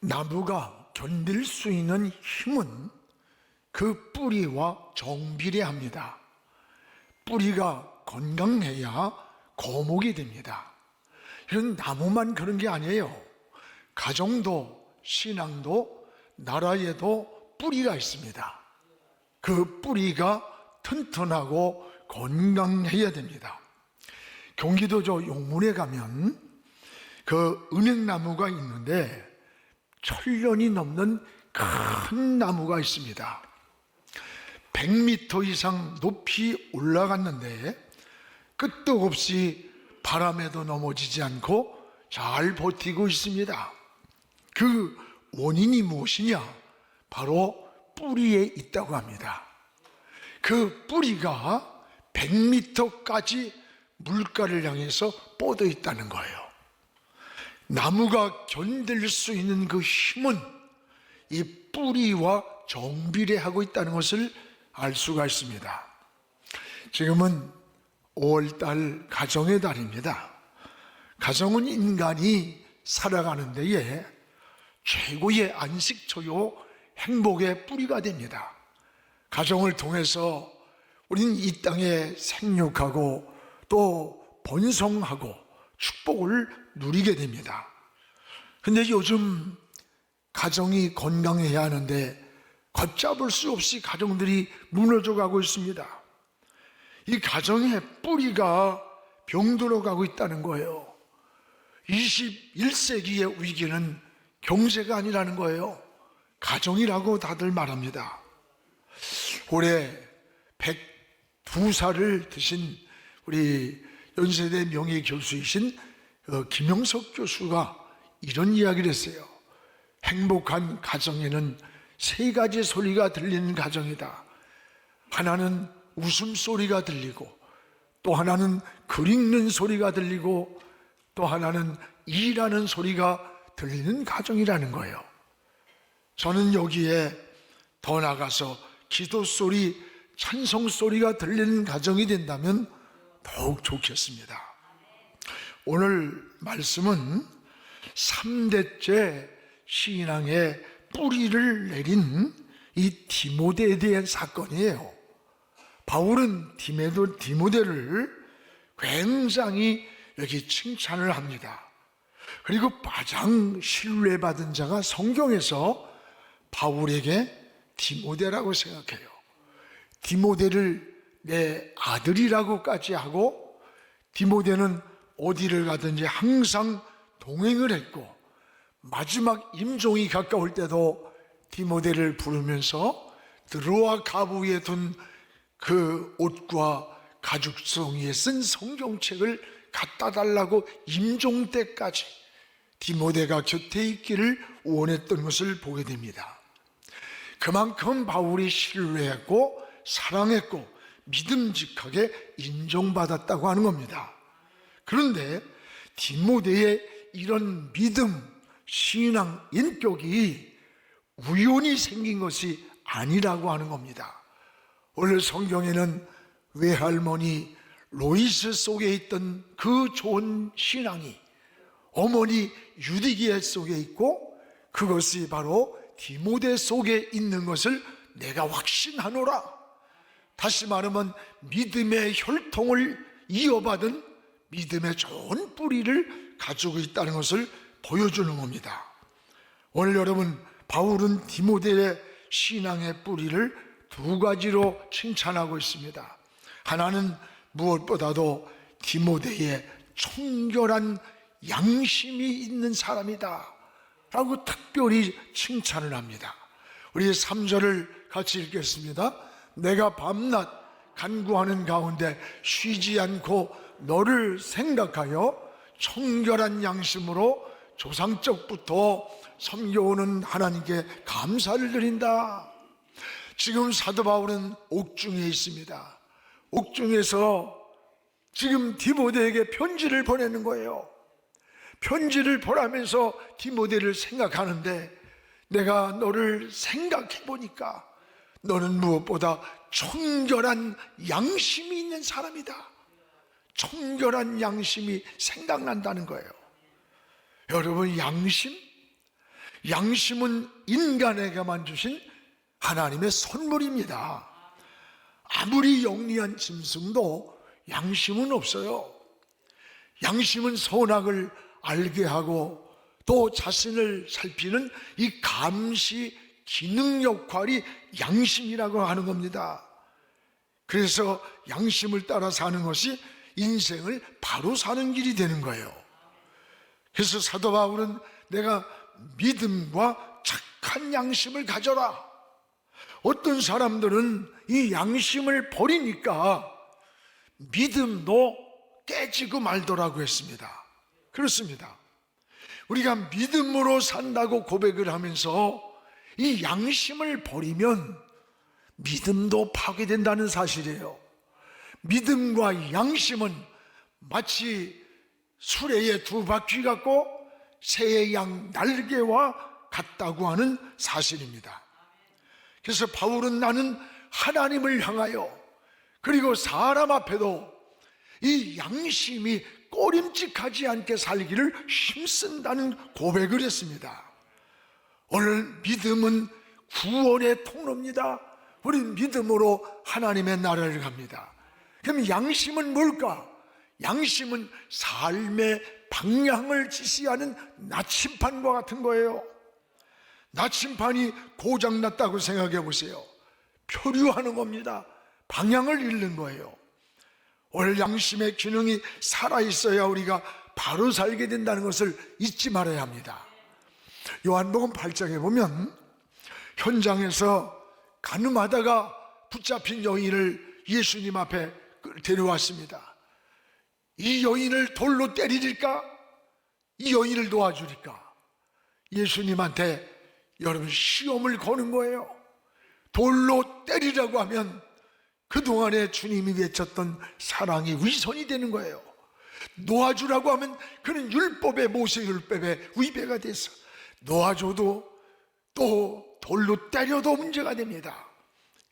나무가 견딜 수 있는 힘은 그 뿌리와 정비례합니다. 뿌리가 건강해야 거목이 됩니다. 이런 나무만 그런 게 아니에요. 가정도 신앙도 나라에도 뿌리가 있습니다. 그 뿌리가 튼튼하고 건강해야 됩니다. 경기도 용문에 가면 그 은행나무가 있는데 1000년이 넘는 큰 나무가 있습니다. 100m 이상 높이 올라갔는데 끄떡 없이 바람에도 넘어지지 않고 잘 버티고 있습니다. 그 원인이 무엇이냐? 바로 뿌리에 있다고 합니다. 그 뿌리가 100m까지 물가를 향해서 뻗어 있다는 거예요. 나무가 견딜 수 있는 그 힘은 이 뿌리와 정비례하고 있다는 것을 알 수가 있습니다. 지금은 5월달 가정의 달입니다. 가정은 인간이 살아가는 데에 최고의 안식처요 행복의 뿌리가 됩니다. 가정을 통해서 우리는 이 땅에 생육하고 또 번성하고 축복을 누리게 됩니다. 근데 요즘 가정이 건강해야 하는데 걷잡을 수 없이 가정들이 무너져 가고 있습니다. 이 가정의 뿌리가 병들어 가고 있다는 거예요. 21세기의 위기는 경제가 아니라는 거예요. 가정이라고 다들 말합니다. 올해 102살을 드신 우리 연세대 명예교수이신 김영석 교수가 이런 이야기를 했어요. 행복한 가정에는 3가지 소리가 들리는 가정이다. 하나는 웃음소리가 들리고, 또 하나는 글 읽는 소리가 들리고, 또 하나는 일하는 소리가 들리는 가정이라는 거예요. 저는 여기에 더 나가서 기도 소리, 찬송 소리가 들리는 가정이 된다면 더욱 좋겠습니다. 오늘 말씀은 3대째 신앙의 뿌리를 내린 이 디모데에 대한 사건이에요. 바울은 디모데를 굉장히 여기 칭찬을 합니다. 그리고 가장 신뢰받은 자가 성경에서 바울에게 디모데라고 생각해요. 디모데를 내 아들이라고까지 하고, 디모데는 어디를 가든지 항상 동행을 했고, 마지막 임종이 가까울 때도 디모데를 부르면서 드로아 가부에 둔 그 옷과 가죽송이에 쓴 성경책을 갖다 달라고 임종 때까지 디모데가 곁에 있기를 원했던 것을 보게 됩니다. 그만큼 바울이 신뢰했고 사랑했고 믿음직하게 인정받았다고 하는 겁니다. 그런데 디모데의 이런 믿음, 신앙, 인격이 우연히 생긴 것이 아니라고 하는 겁니다. 오늘 성경에는 외할머니 로이스 속에 있던 그 좋은 신앙이 어머니 유디기에 속에 있고, 그것이 바로 디모데 속에 있는 것을 내가 확신하노라. 다시 말하면 믿음의 혈통을 이어받은 믿음의 좋은 뿌리를 가지고 있다는 것을 보여주는 겁니다. 오늘 여러분, 바울은 디모데의 신앙의 뿌리를 2가지로 칭찬하고 있습니다. 하나는 무엇보다도 디모데의 청결한 양심이 있는 사람이다 라고 특별히 칭찬을 합니다. 우리 3절을 같이 읽겠습니다. 내가 밤낮 간구하는 가운데 쉬지 않고 너를 생각하여 청결한 양심으로 조상적부터 섬겨오는 하나님께 감사를 드린다. 지금 사도 바울은 옥중에 있습니다. 옥중에서 지금 디모데에게 편지를 보내는 거예요. 편지를 보라면서 디모데를 생각하는데, 내가 너를 생각해 보니까 너는 무엇보다 청결한 양심이 있는 사람이다. 청결한 양심이 생각난다는 거예요. 여러분, 양심? 양심은 인간에게만 주신 하나님의 선물입니다. 아무리 영리한 짐승도 양심은 없어요. 양심은 선악을 알게 하고 또 자신을 살피는 이 감시 기능 역할이 양심이라고 하는 겁니다. 그래서 양심을 따라 사는 것이 인생을 바로 사는 길이 되는 거예요. 그래서 사도 바울은 내가 믿음과 착한 양심을 가져라. 어떤 사람들은 이 양심을 버리니까 믿음도 깨지고 말더라고 했습니다. 그렇습니다. 우리가 믿음으로 산다고 고백을 하면서 이 양심을 버리면 믿음도 파괴된다는 사실이에요. 믿음과 양심은 마치 수레의 두 바퀴 같고 새의 양 날개와 같다고 하는 사실입니다. 그래서 바울은 나는 하나님을 향하여 그리고 사람 앞에도 이 양심이 꺼림칙하지 않게 살기를 힘쓴다는 고백을 했습니다. 오늘 믿음은 구원의 통로입니다. 우린 믿음으로 하나님의 나라를 갑니다. 그럼 양심은 뭘까? 양심은 삶의 방향을 지시하는 나침판과 같은 거예요. 나침판이 고장났다고 생각해 보세요. 표류하는 겁니다. 방향을 잃는 거예요. 오늘 양심의 기능이 살아있어야 우리가 바로 살게 된다는 것을 잊지 말아야 합니다. 요한복음 8장에 보면 현장에서 가늠하다가 붙잡힌 여인을 예수님 앞에 데려왔습니다. 이 여인을 돌로 때리릴까? 이 여인을 놓아주릴까? 예수님한테 여러분 시험을 거는 거예요. 돌로 때리라고 하면 그동안에 주님이 외쳤던 사랑이 위선이 되는 거예요. 놓아주라고 하면 그는 율법의 모세 율법의 위배가 돼서 놓아줘도 또 돌로 때려도 문제가 됩니다.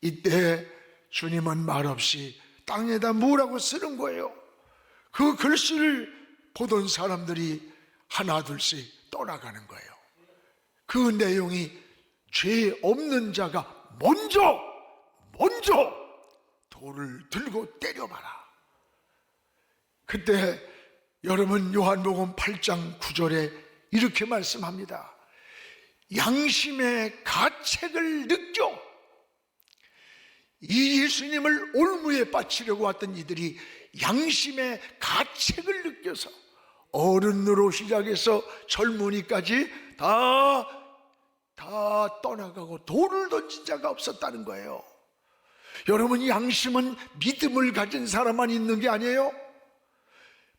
이때 주님은 말없이 땅에다 뭐라고 쓰는 거예요. 그 글씨를 보던 사람들이 하나 둘씩 떠나가는 거예요. 그 내용이 죄 없는 자가 먼저 돌을 들고 때려봐라. 그때 여러분 요한복음 8장 9절에 이렇게 말씀합니다. 양심의 가책을 느껴. 이 예수님을 올무에 바치려고 왔던 이들이 양심의 가책을 느껴서 어른으로 시작해서 젊은이까지 다 떠나가고 돌을 던진 자가 없었다는 거예요. 여러분, 양심은 믿음을 가진 사람만 있는 게 아니에요.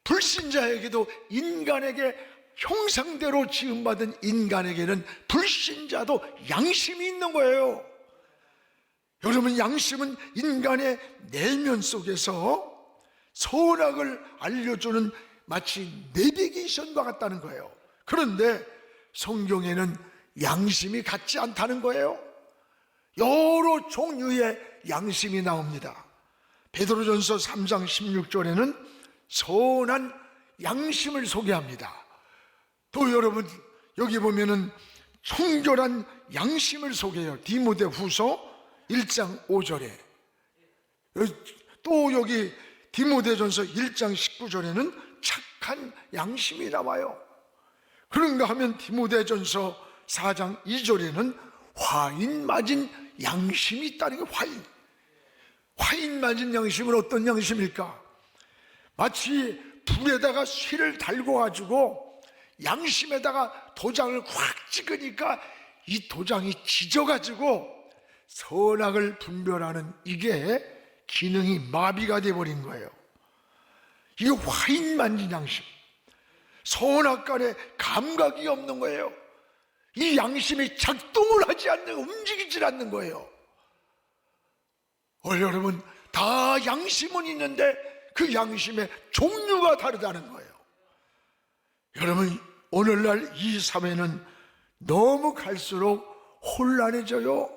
불신자에게도 인간에게 형상대로 지음받은 인간에게는 불신자도 양심이 있는 거예요. 여러분, 양심은 인간의 내면 속에서 선악을 알려주는 마치 내비게이션과 같다는 거예요. 그런데 성경에는 양심이 같지 않다는 거예요. 여러 종류의 양심이 나옵니다. 베드로전서 3장 16절에는 선한 양심을 소개합니다. 또 여러분 여기 보면은 청결한 양심을 소개해요. 디모데후서 1장 5절에 또 여기 디모데전서 1장 19절에는 착한 양심이 나와요. 그런가 하면 디모데전서 4장 2절에는 화인 맞은 양심이 있다는 게 화인 맞은 양심은 어떤 양심일까? 마치 불에다가 쇠를 달고 가지고 양심에다가 도장을 확 찍으니까 이 도장이 찢어가지고 선악을 분별하는 이게 기능이 마비가 돼버린 거예요. 이게 화인 만진 양심, 선악 간에 감각이 없는 거예요. 이 양심이 작동을 하지 않는, 움직이질 않는 거예요. 여러분, 다 양심은 있는데 그 양심의 종류가 다르다는 거예요. 여러분, 오늘날 이 사회는 너무 갈수록 혼란해져요.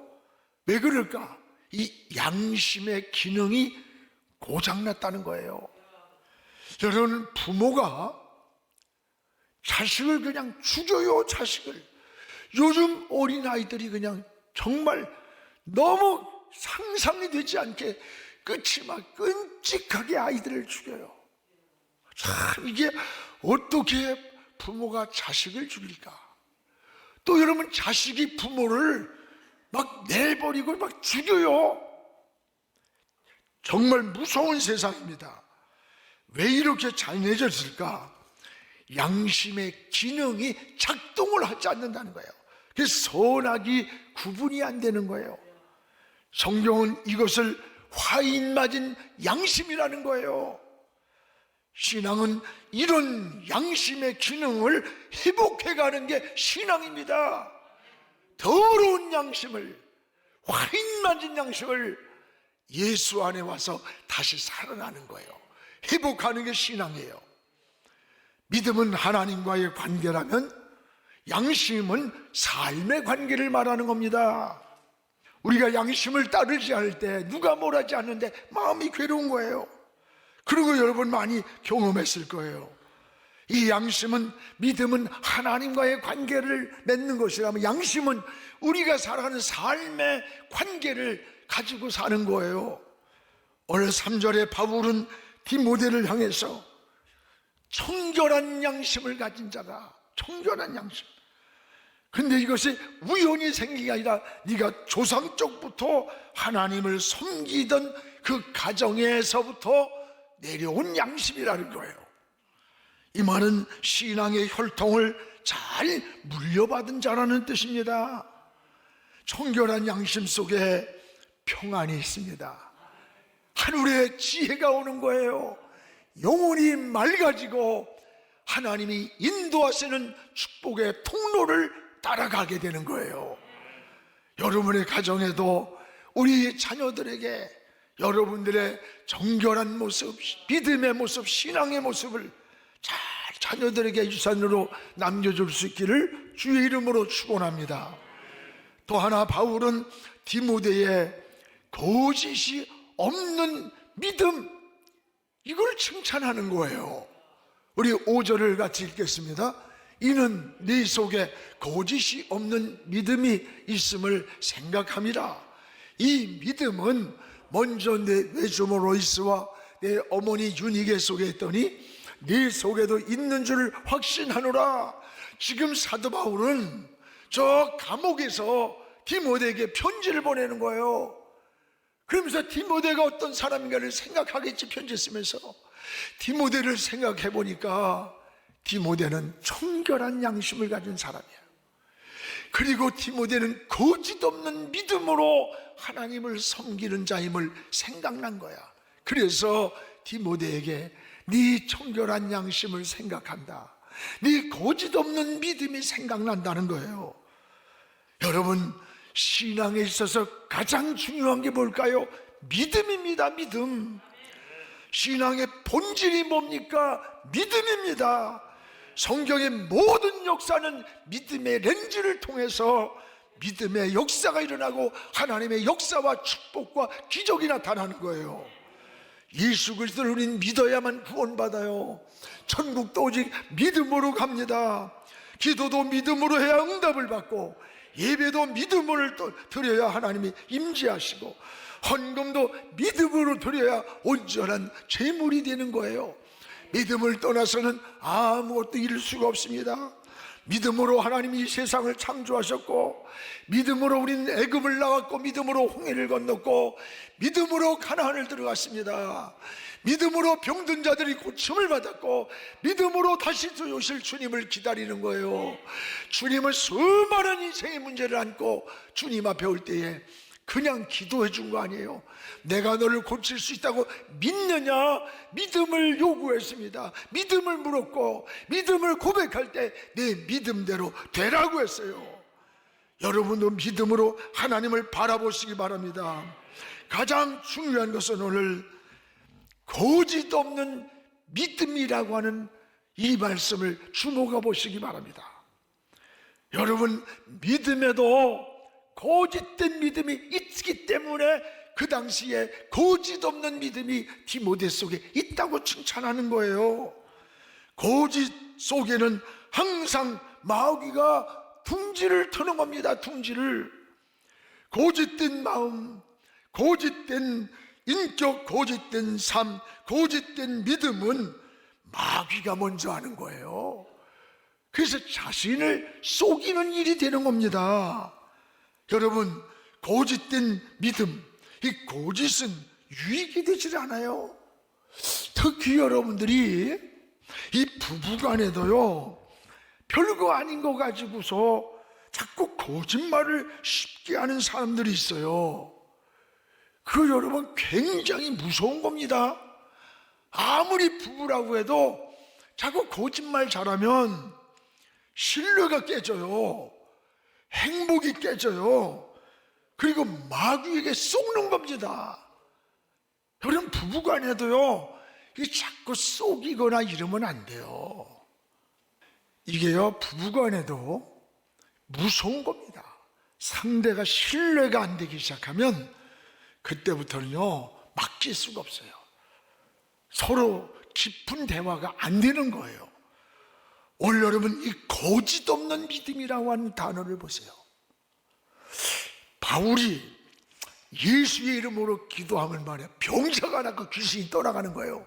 왜 그럴까? 이 양심의 기능이 고장났다는 거예요. 여러분, 부모가 자식을 그냥 죽여요. 자식을 요즘 어린아이들이 그냥 정말 너무 상상이 되지 않게 끝이 막 끔찍하게 아이들을 죽여요. 참, 이게 어떻게 부모가 자식을 죽일까? 또 여러분, 자식이 부모를 막 내버리고 막 죽여요. 정말 무서운 세상입니다. 왜 이렇게 잔인해졌을까? 양심의 기능이 작동을 하지 않는다는 거예요. 그래서 선악이 구분이 안 되는 거예요. 성경은 이것을 화인 맞은 양심이라는 거예요. 신앙은 이런 양심의 기능을 회복해가는 게 신앙입니다. 더러운 양심을, 화인 맞은 양심을 예수 안에 와서 다시 살아나는 거예요. 회복하는 게 신앙이에요. 믿음은 하나님과의 관계라면 양심은 삶의 관계를 말하는 겁니다. 우리가 양심을 따르지 않을 때 누가 뭘 하지 않는데 마음이 괴로운 거예요. 그리고 여러분 많이 경험했을 거예요. 이 양심은, 믿음은 하나님과의 관계를 맺는 것이라면 양심은 우리가 살아가는 삶의 관계를 가지고 사는 거예요. 오늘 3절에 바울은 디모데를 향해서 청결한 양심을 가진 자가, 청결한 양심. 근데 이것이 우연히 생긴 게 아니라 네가 조상적부터 하나님을 섬기던 그 가정에서부터 내려온 양심이라는 거예요. 이 말은 신앙의 혈통을 잘 물려받은 자라는 뜻입니다. 청결한 양심 속에 평안이 있습니다. 하늘의 지혜가 오는 거예요. 영혼이 맑아지고 하나님이 인도하시는 축복의 통로를 따라가게 되는 거예요. 여러분의 가정에도 우리 자녀들에게 여러분들의 정결한 모습, 믿음의 모습, 신앙의 모습을 잘 자녀들에게 유산으로 남겨줄 수 있기를 주의 이름으로 축원합니다. 또 하나 바울은 디모데의 거짓이 없는 믿음, 이걸 칭찬하는 거예요. 우리 5절을 같이 읽겠습니다. 이는 네 속에 거짓이 없는 믿음이 있음을 생각함이라. 이 믿음은 먼저 내 외조모 로이스와 내 어머니 유니게 속에 있더니 네 속에도 있는 줄 확신하노라. 지금 사도 바울은 저 감옥에서 디모데에게 편지를 보내는 거예요. 그러면서 디모데가 어떤 사람인가를 생각하겠지, 편지 쓰면서. 디모데를 생각해 보니까 디모데는 청결한 양심을 가진 사람이야. 그리고 디모데는 거짓 없는 믿음으로 하나님을 섬기는 자임을 생각난 거야. 그래서 디모데에게 네 청결한 양심을 생각한다, 네 거짓 없는 믿음이 생각난다는 거예요. 여러분, 신앙에 있어서 가장 중요한 게 뭘까요? 믿음입니다. 믿음. 신앙의 본질이 뭡니까? 믿음입니다. 성경의 모든 역사는 믿음의 렌즈를 통해서 믿음의 역사가 일어나고 하나님의 역사와 축복과 기적이 나타나는 거예요. 예수 그리스도를 우리는 믿어야만 구원받아요. 천국도 오직 믿음으로 갑니다. 기도도 믿음으로 해야 응답을 받고, 예배도 믿음을 드려야 하나님이 임재하시고, 헌금도 믿음으로 드려야 온전한 제물이 되는 거예요. 믿음을 떠나서는 아무것도 이룰 수가 없습니다. 믿음으로 하나님이 이 세상을 창조하셨고, 믿음으로 우리는 애굽을 나왔고, 믿음으로 홍해를 건넜고, 믿음으로 가나안을 들어갔습니다. 믿음으로 병든 자들이 고침을 받았고, 믿음으로 다시 오실 주님을 기다리는 거예요. 주님은 수많은 인생의 문제를 안고 주님 앞에 올 때에 그냥 기도해 준 거 아니에요. 내가 너를 고칠 수 있다고 믿느냐? 믿음을 요구했습니다. 믿음을 물었고, 믿음을 고백할 때 내 믿음대로 되라고 했어요. 여러분도 믿음으로 하나님을 바라보시기 바랍니다. 가장 중요한 것은 오늘 거짓 없는 믿음이라고 하는 이 말씀을 주목해 보시기 바랍니다. 여러분, 믿음에도 거짓된 믿음이 있기 때문에 그 당시에 거짓 없는 믿음이 디모데 속에 있다고 칭찬하는 거예요. 거짓 속에는 항상 마귀가 둥지를 트는 겁니다. 둥지를. 고집된 마음, 고집된 인격, 고집된 삶, 고집된 믿음은 마귀가 먼저 하는 거예요. 그래서 자신을 속이는 일이 되는 겁니다. 여러분, 고집된 믿음, 이 고집은 유익이 되질 않아요. 특히 여러분들이 이 부부간에도요, 별거 아닌 거 가지고서 자꾸 거짓말을 쉽게 하는 사람들이 있어요. 그 여러분 굉장히 무서운 겁니다. 아무리 부부라고 해도 자꾸 거짓말 잘하면 신뢰가 깨져요. 행복이 깨져요. 그리고 마귀에게 속는 겁니다. 여러분 부부간에도요, 자꾸 속이거나 이러면 안 돼요. 이게요, 부부간에도 무서운 겁니다. 상대가 신뢰가 안 되기 시작하면 그때부터는요, 맡길 수가 없어요. 서로 깊은 대화가 안 되는 거예요. 오늘 여러분, 이 거짓 없는 믿음이라고 하는 단어를 보세요. 바울이 예수의 이름으로 기도하면 말이야, 병자가 나고 귀신이 떠나가는 거예요.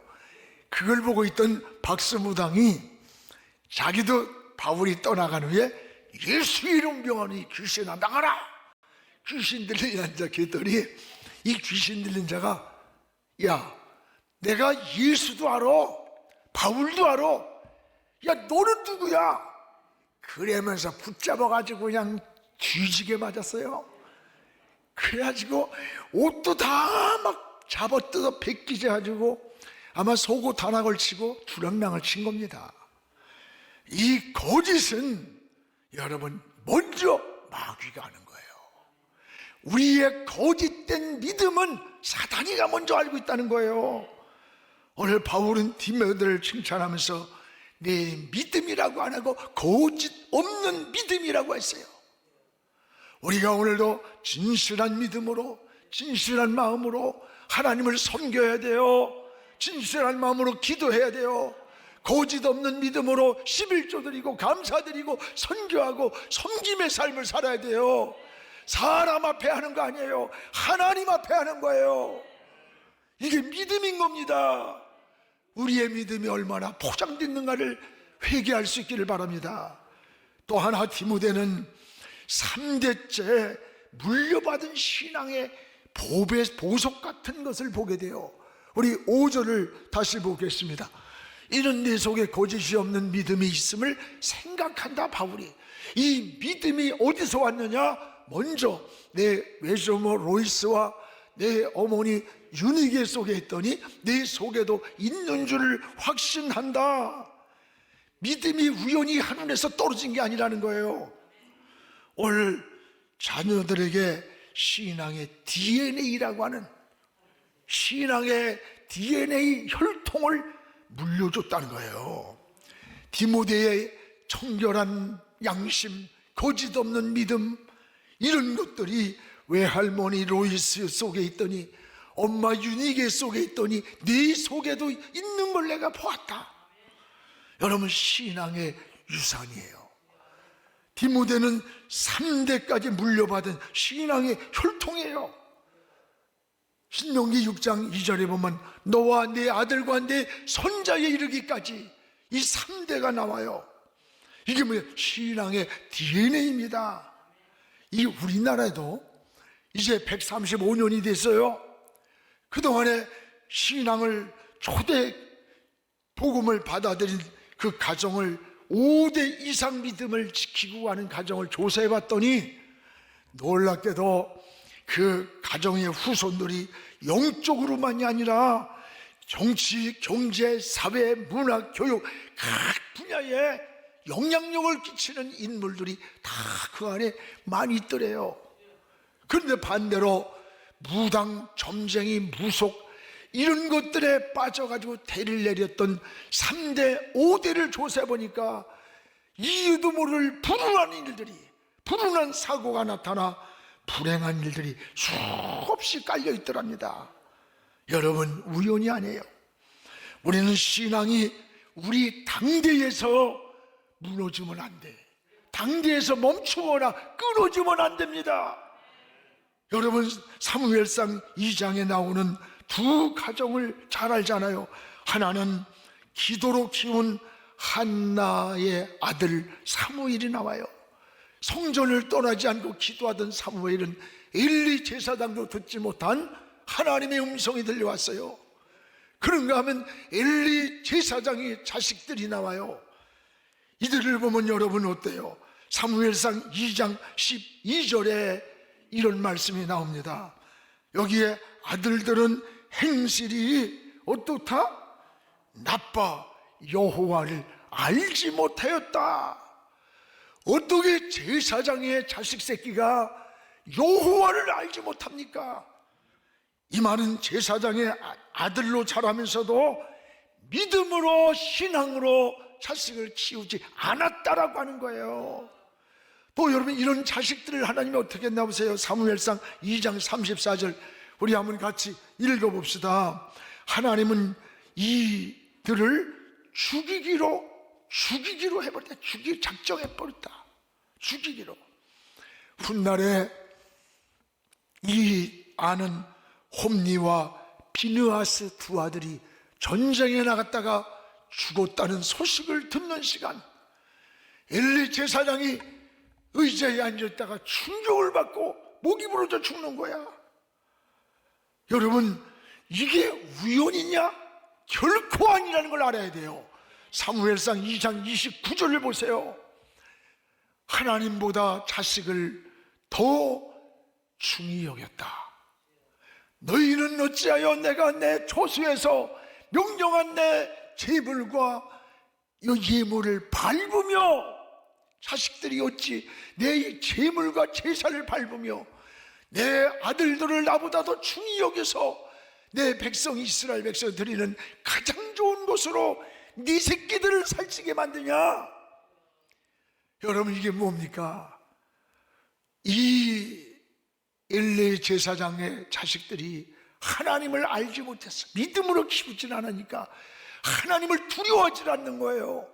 그걸 보고 있던 박스무당이 자기도 바울이 떠나간 후에 예수의 이름 병하니 귀신아 나가라! 귀신 들린 자 걔더니 이 귀신 들린 자가, 야, 내가 예수도 알아, 바울도 알아, 야 너는 누구야? 그러면서 붙잡아가지고 그냥 뒤지게 맞았어요. 그래가지고 옷도 다 막 잡아뜯어 벗기게 해가지고 아마 속옷 하나 걸치고 주량랑을 친 겁니다. 이 거짓은 여러분 먼저 마귀가 하는 거예요. 우리의 거짓된 믿음은 사단이가 먼저 알고 있다는 거예요. 오늘 바울은 디모데를 칭찬하면서 내 믿음이라고 안 하고 거짓 없는 믿음이라고 했어요. 우리가 오늘도 진실한 믿음으로, 진실한 마음으로 하나님을 섬겨야 돼요. 진실한 마음으로 기도해야 돼요. 거짓 없는 믿음으로 11조 드리고 감사드리고 선교하고 섬김의 삶을 살아야 돼요. 사람 앞에 하는 거 아니에요. 하나님 앞에 하는 거예요. 이게 믿음인 겁니다. 우리의 믿음이 얼마나 포장됐는가를 회개할 수 있기를 바랍니다. 또 하나 디모데는 3대째 물려받은 신앙의 보석 같은 것을 보게 돼요. 우리 5절을 다시 보겠습니다. 이는 내 속에 거짓이 없는 믿음이 있음을 생각한다. 바울이 이 믿음이 어디서 왔느냐? 먼저 내 외조모 로이스와 내 어머니 유니게 속에 있더니 내 속에도 있는 줄을 확신한다. 믿음이 우연히 하늘에서 떨어진 게 아니라는 거예요. 오늘 자녀들에게 신앙의 DNA라고 하는 신앙의 DNA 혈통을 물려줬다는 거예요. 디모데의 청결한 양심, 거짓 없는 믿음, 이런 것들이 외할머니 로이스 속에 있더니 엄마 유니게 속에 있더니 네 속에도 있는 걸 내가 보았다. 여러분, 신앙의 유산이에요. 디모데는 3대까지 물려받은 신앙의 혈통이에요. 신명기 6장 2절에 보면 너와 네 아들과 네 손자에 이르기까지 이 3대가 나와요. 이게 뭐예요? 신앙의 DNA입니다. 이 우리나라에도 이제 135년이 됐어요. 그동안에 신앙을 초대 복음을 받아들인 그 가정을 5대 이상 믿음을 지키고 가는 가정을 조사해 봤더니 놀랍게도 그 가정의 후손들이 영적으로만이 아니라 정치, 경제, 사회, 문화, 교육 각 분야에 영향력을 끼치는 인물들이 다 그 안에 많이 있더래요. 그런데 반대로 무당, 점쟁이, 무속 이런 것들에 빠져가지고 대를 내렸던 3대, 5대를 조사해 보니까 이유도 모를 불운한 일들이, 불운한 사고가 나타나 불행한 일들이 수없이 깔려 있더랍니다. 여러분, 우연이 아니에요. 우리는 신앙이 우리 당대에서 무너지면 안 돼. 당대에서 멈추거나 끊어지면 안 됩니다. 여러분, 사무엘상 2장에 나오는 두 가정을 잘 알잖아요. 하나는 기도로 키운 한나의 아들 사무엘이 나와요. 성전을 떠나지 않고 기도하던 사무엘은 엘리 제사장도 듣지 못한 하나님의 음성이 들려왔어요. 그런가 하면 엘리 제사장의 자식들이 나와요. 이들을 보면 여러분 어때요? 사무엘상 2장 12절에 이런 말씀이 나옵니다. 여기에 아들들은 행실이 어떻다? 나빠 여호와를 알지 못하였다. 어떻게 제사장의 자식 새끼가 여호와를 알지 못합니까? 이 말은 제사장의 아들로 자라면서도 믿음으로 신앙으로 자식을 키우지 않았다라고 하는 거예요. 또 여러분, 이런 자식들을 하나님이 어떻게 했나 보세요. 사무엘상 2장 34절 우리 한번 같이 읽어봅시다. 하나님은 이들을 죽이기로 해버렸다. 작정해버렸다. 죽이기로. 훗날에 이 아는 홈니와 비느하스 두 아들이 전쟁에 나갔다가 죽었다는 소식을 듣는 시간, 엘리 제사장이 의자에 앉았다가 충격을 받고 목이 부러져 죽는 거야. 여러분, 이게 우연이냐? 결코 아니라는 걸 알아야 돼요. 사무엘상 2장 29절을 보세요. 하나님보다 자식을 더 중히 여겼다. 너희는 어찌하여 내가 내 조수에서 명령한 내 제물과 예물을 밟으며, 자식들이 어찌 내 제물과 제사를 밟으며 내 아들들을 나보다 더 중히 여겨서 내 백성 이스라엘 백성 드리는 가장 좋은 곳으로 네 새끼들을 살찌게 만드냐? 여러분, 이게 뭡니까? 이 엘리 제사장의 자식들이 하나님을 알지 못했어. 믿음으로 키우진 않으니까 하나님을 두려워하지 않는 거예요.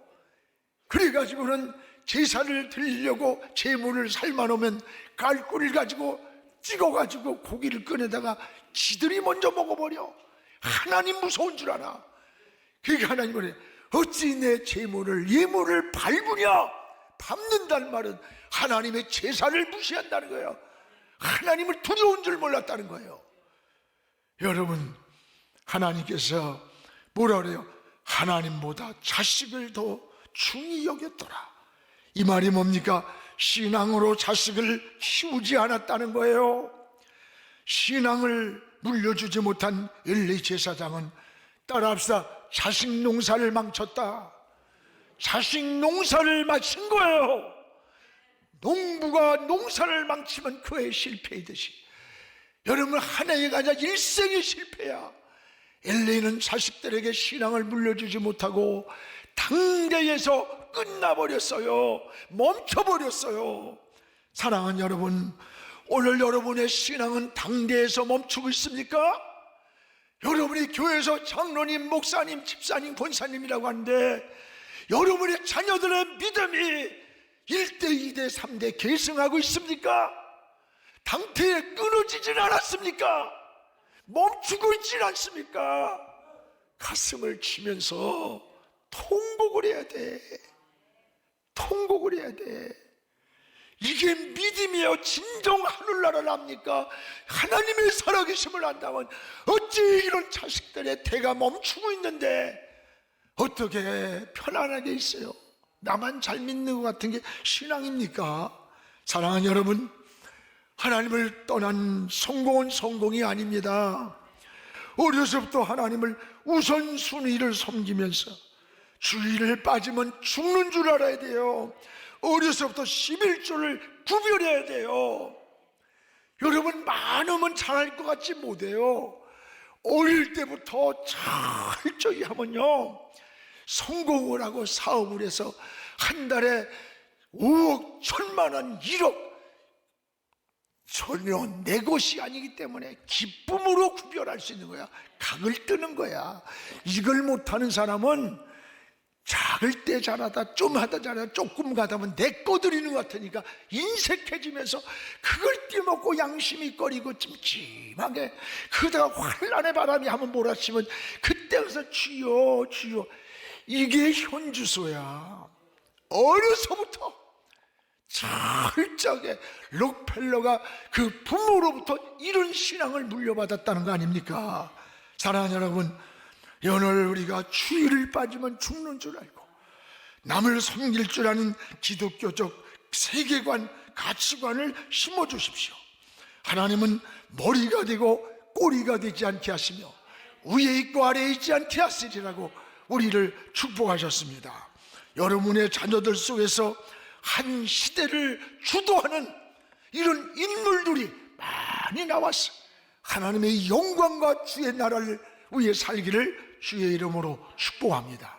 그래가지고는 제사를 드리려고 제물을 삶아놓으면 깔꿀을 가지고 찍어가지고 고기를 꺼내다가 지들이 먼저 먹어버려. 하나님 무서운 줄 알아. 그러니까 하나님은 그래, 어찌 내 제물을 예물을 밟으냐? 밟는다는 말은 하나님의 제사를 무시한다는 거예요. 하나님을 두려운 줄 몰랐다는 거예요. 여러분, 하나님께서 뭐라 그래요? 하나님보다 자식을 더 중히 여겼더라. 이 말이 뭡니까? 신앙으로 자식을 키우지 않았다는 거예요. 신앙을 물려주지 못한 엘리 제사장은 따라합시다. 자식 농사를 망쳤다. 자식 농사를 마친 거예요. 농부가 농사를 망치면 그의 실패이듯이 여러분, 한 해가 아니라 일생의 실패야. 엘리는 자식들에게 신앙을 물려주지 못하고 당대에서 끝나버렸어요. 멈춰버렸어요. 사랑하는 여러분, 오늘 여러분의 신앙은 당대에서 멈추고 있습니까? 여러분이 교회에서 장로님, 목사님, 집사님, 권사님이라고 하는데 여러분의 자녀들의 믿음이 1대, 2대, 3대 계승하고 있습니까? 당대에 끊어지진 않았습니까? 멈추고 있진 않습니까? 가슴을 치면서 통곡을 해야 돼. 통곡을 해야 돼. 이게 믿음이에요. 진정 하늘나라를 압니까? 하나님의 살아계심을 안다면 어찌 이런 자식들의 대가 멈추고 있는데 어떻게 편안하게 있어요? 나만 잘 믿는 것 같은 게 신앙입니까? 사랑하는 여러분, 하나님을 떠난 성공은 성공이 아닙니다. 어려서부터 하나님을 우선순위를 섬기면서 주의를 빠지면 죽는 줄 알아야 돼요. 어려서부터 11조를 구별해야 돼요. 여러분, 많으면 잘할 것 같지 못해요. 어릴 때부터 철저히 하면요, 성공을 하고 사업을 해서 한 달에 5억, 1,000만 원, 1억, 전혀 내 것이 아니기 때문에 기쁨으로 구별할 수 있는 거야. 각을 뜨는 거야. 이걸 못하는 사람은 작을 때 잘하다 좀 하다 잘하다 조금 가다 보면 내 거 드리는 것 같으니까 인색해지면서 그걸 떼먹고 양심이 꺼리고 찜찜하게 그러다가 환란의 바람이 한번 몰아치면 그때 가서 주여 주여. 이게 현주소야. 어려서부터 철저하게 록펠러가 그 부모로부터 이런 신앙을 물려받았다는 거 아닙니까? 사랑하는 여러분, 오늘 우리가 주의를 빠지면 죽는 줄 알고 남을 섬길 줄 아는 기독교적 세계관, 가치관을 심어주십시오. 하나님은 머리가 되고 꼬리가 되지 않게 하시며 위에 있고 아래에 있지 않게 하시리라고 우리를 축복하셨습니다. 여러분의 자녀들 속에서 한 시대를 주도하는 이런 인물들이 많이 나와서 하나님의 영광과 주의 나라를 위해 살기를 주의 이름으로 축복합니다.